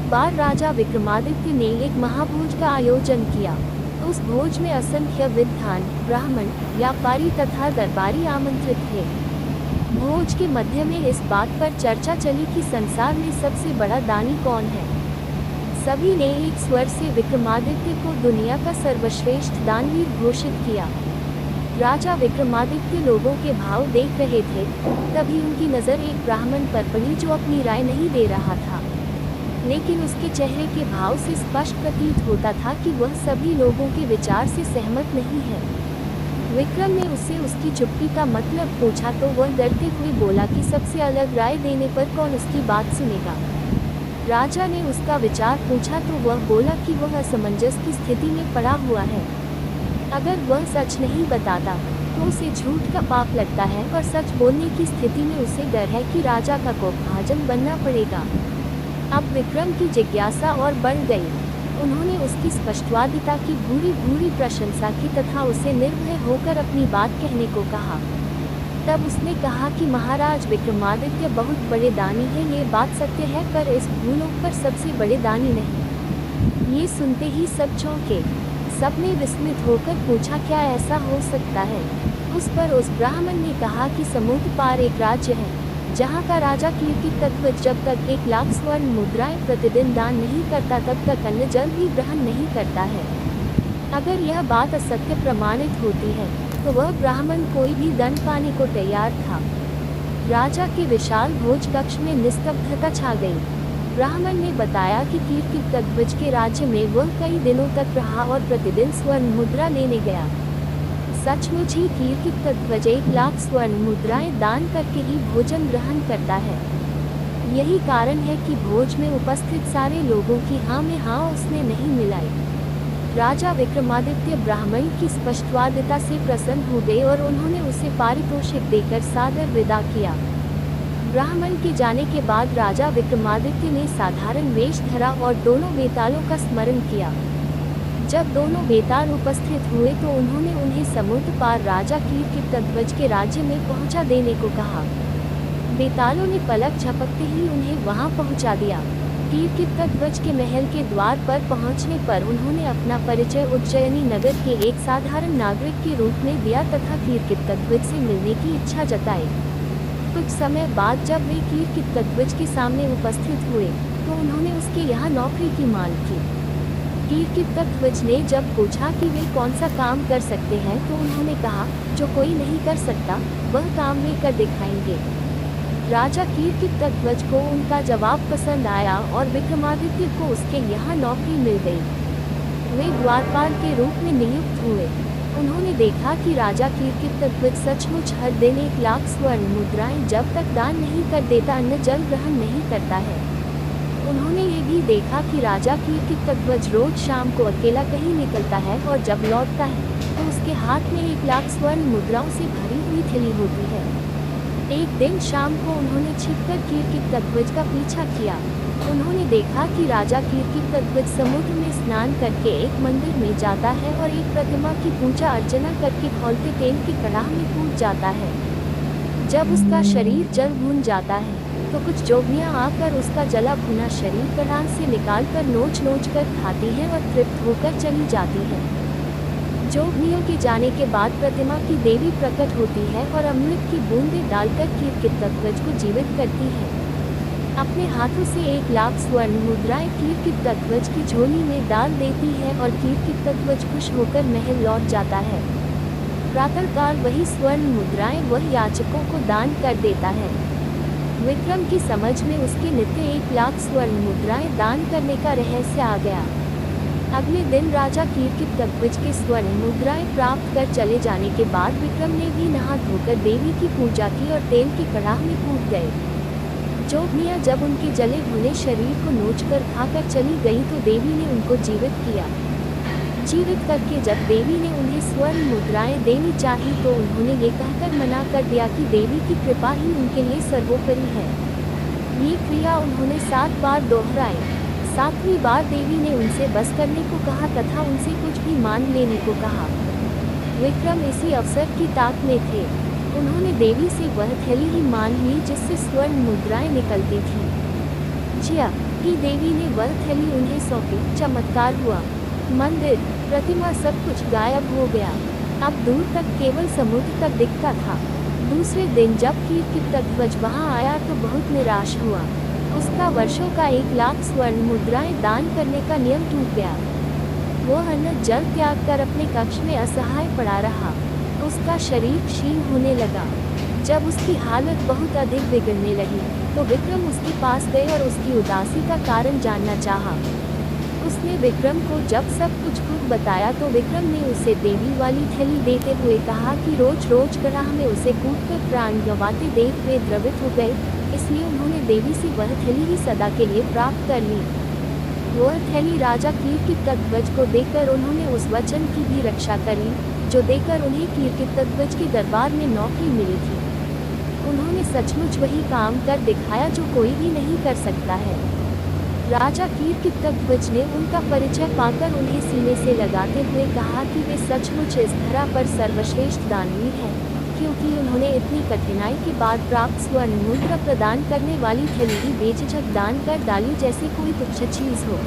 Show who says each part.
Speaker 1: एक बार राजा विक्रमादित्य ने एक महाभोज का आयोजन किया। उस भोज में असंख्य विद्वान, ब्राह्मण, व्यापारी तथा दरबारी आमंत्रित थे। भोज के मध्य में इस बात पर चर्चा चली कि संसार में सबसे बड़ा दानी कौन है। सभी ने एक स्वर से विक्रमादित्य को दुनिया का सर्वश्रेष्ठ दानवीर घोषित किया। राजा विक्रमादित्य लोगों के भाव देख रहे थे। तभी उनकी नज़र एक ब्राह्मण पर पड़ी जो अपनी राय नहीं दे रहा था, लेकिन उसके चेहरे के भाव से स्पष्ट प्रतीत होता था कि वह सभी लोगों के विचार से सहमत नहीं है। विक्रम ने उससे उसकी चुप्पी का मतलब पूछा तो वह डरते हुए बोला कि सबसे अलग राय देने पर कौन उसकी बात सुनेगा। राजा ने उसका विचार पूछा तो वह बोला कि वह असमंजस की स्थिति में पड़ा हुआ है। अगर वह सच नहीं बताता तो उसे झूठ का पाप लगता है और सच बोलने की स्थिति में उसे डर है कि राजा का कोपभाजन बनना पड़ेगा। अब विक्रम की जिज्ञासा और बढ़ गई। उन्होंने उसकी स्पष्टवादिता की भूरी भूरी प्रशंसा की तथा उसे निर्भय होकर अपनी बात कहने को कहा। तब उसने कहा कि महाराज विक्रमादित्य बहुत बड़े दानी हैं, ये बात सत्य है, पर इस भूलोक पर सबसे बड़े दानी नहीं। ये सुनते ही सब चौंके। सबने विस्मित होकर पूछा, क्या ऐसा हो सकता है? उस पर उस ब्राह्मण ने कहा कि समुद्र पार एक राज्य है जहाँ का राजा कीर्तितध्वज जब तक 1,00,000 स्वर्ण मुद्राएं प्रतिदिन दान नहीं करता तब तक अन्न जल भी ग्रहण नहीं करता है। अगर यह बात असत्य प्रमाणित होती है तो वह ब्राह्मण कोई भी दंड पाने को तैयार था। राजा के विशाल भोज कक्ष में निस्तब्धता छा गई। ब्राह्मण ने बताया कि कीर्तितध्वज के राज्य में वह कई दिनों तक रहा और प्रतिदिन स्वर्ण मुद्रा लेने गया। सचमुच ही कीर्तितध्वज 1,00,000 स्वर्ण मुद्राएं दान करके ही भोजन ग्रहण करता है। यही कारण है कि भोज में उपस्थित सारे लोगों की हाँ में हाँ उसने नहीं मिलाई। राजा विक्रमादित्य ब्राह्मण की स्पष्टवादिता से प्रसन्न हो गए और उन्होंने उसे पारितोषिक देकर सादर विदा किया। ब्राह्मण के जाने के बाद राजा विक्रमादित्य ने साधारण वेश धरा और दोनों बेतालों का स्मरण किया। जब दोनों बेताल उपस्थित हुए तो उन्होंने उन्हें समुद्र पार राजा कीर्तितध्वज के राज्य में पहुंचा देने को कहा। बेतालों ने पलक झपकते ही उन्हें वहां पहुंचा दिया। कीर्तितध्वज के महल के द्वार पर पहुंचने पर उन्होंने अपना परिचय उज्जयिनी नगर के एक साधारण नागरिक के रूप में दिया तथा कीर्तितध्वज से मिलने की इच्छा जताई। कुछ समय बाद जब वे कीर्तितध्वज के सामने उपस्थित हुए तो उन्होंने उसके यहाँ नौकरी की मांग की। कीर्तितध्वज ने जब पूछा कि वे कौन सा काम कर सकते हैं तो उन्होंने कहा, जो कोई नहीं कर सकता वह काम वे कर दिखाएंगे। राजा कीर्तितध्वज को उनका जवाब पसंद आया और विक्रमादित्य को उसके यहाँ नौकरी मिल गई। वे द्वारपाल के रूप में नियुक्त हुए। उन्होंने देखा कि राजा कीर्तितध्वज सचमुच हर दिन 1,00,000 स्वर्ण मुद्राएं जब तक दान नहीं कर देता अन्न जल ग्रहण नहीं करता है। उन्होंने ये भी देखा कि राजा कीर्तितध्वज रोज शाम को अकेला कहीं निकलता है और जब लौटता है तो उसके हाथ में 1,00,000 स्वर्ण मुद्राओं से भरी हुई थैली होती है। एक दिन शाम को उन्होंने छिपकर कीर्तितध्वज का पीछा किया। उन्होंने देखा कि राजा कीर्तितध्वज समुद्र में स्नान करके एक मंदिर में जाता है और एक प्रतिमा की पूजा अर्चना करके खौलते तेल की कड़ाह में कूद जाता है। जब उसका शरीर जल भून जाता है तो कुछ जोगनियाँ आकर उसका जला भुना शरीर कड़ाह से निकालकर नोच कर खाती हैं और तृप्त होकर चली जाती हैं। जोगनियों के जाने के बाद प्रतिमा की देवी प्रकट होती है और अमृत की बूंदें डालकर कीर्तितध्वज को जीवित करती है। अपने हाथों से 1,00,000 स्वर्ण मुद्राएं कीर्तितध्वज की झोली में डाल देती है और कीर्तितध्वज खुश होकर महल लौट जाता है। प्रातःकाल वही स्वर्ण मुद्राएं वह याचकों को दान कर देता है। विक्रम की समझ में उसके नित्य 1,00,000 स्वर्ण मुद्राएं दान करने का रहस्य आ गया। अगले दिन राजा कीर्तितध्वज के स्वर्ण मुद्राएं प्राप्त कर चले जाने के बाद विक्रम ने भी नहा धोकर देवी की पूजा की और तेल की कड़ाह में कूद गए। जोगनियाँ जब उनके जले भुने शरीर को नोचकर खाकर चली गई तो देवी ने उनको जीवित किया। जीवित करके जब देवी ने उन्हें स्वर्ण मुद्राएं देनी चाही तो उन्होंने ये कहकर मना कर दिया कि देवी की कृपा ही उनके लिए सर्वोपरि है। ये क्रिया उन्होंने 7 बार दोहराई। 7वीं बार देवी ने उनसे बस करने को कहा तथा उनसे कुछ भी मान लेने को कहा। विक्रम इसी अवसर की ताक में थे। उन्होंने देवी से वह थैली ही मान ली जिससे स्वर्ण मुद्राएं निकलती थीं। जिया ही देवी ने वह थैली उन्हें सौंपी। चमत्कार हुआ। मंदिर, प्रतिमा सब कुछ गायब हो गया। अब दूर तक केवल समुद्र तक दिखता था। दूसरे दिन जब कीर्तिध्वज वहां आया तो बहुत निराश हुआ। उसका वर्षों का 1,00,000 स्वर्ण मुद्राएं दान करने का नियम टूट गया। वो अन्न जल त्याग कर अपने कक्ष में असहाय पड़ा रहा। उसका शरीर क्षीण होने लगा। जब उसकी हालत बहुत अधिक बिगड़ने लगी तो विक्रम उसके पास गए और उसकी उदासी का कारण जानना चाहा। उसने विक्रम को जब सब कुछ खुद बताया तो विक्रम ने उसे देवी वाली थैली देते हुए कहा कि रोज रोज कड़ाह में उसे कूटकर प्राण गंवाते देख वे द्रवित हो गए, इसलिए उन्होंने देवी से वह थैली ही सदा के लिए प्राप्त कर ली। वह थैली राजा कीर्तिध्वज को देकर उन्होंने उस वचन की भी रक्षा करी जो देकर उन्हें कीर्तिध्वज के दरबार में नौकरी मिली थी। उन्होंने सचमुच वही काम कर दिखाया जो कोई भी नहीं कर सकता है। राजा कीर्तिध्वज ने उनका परिचय पाकर उन्हें सीने से लगाते हुए कहा कि वे सचमुच इस धरा पर सर्वश्रेष्ठ दानवीर हैं, क्योंकि उन्होंने इतनी कठिनाई के बाद प्राप्त स्वर्ण मुद्रा प्रदान करने वाली थैली ही बेझिझक दान कर डाली जैसे कोई तुच्छ चीज हो।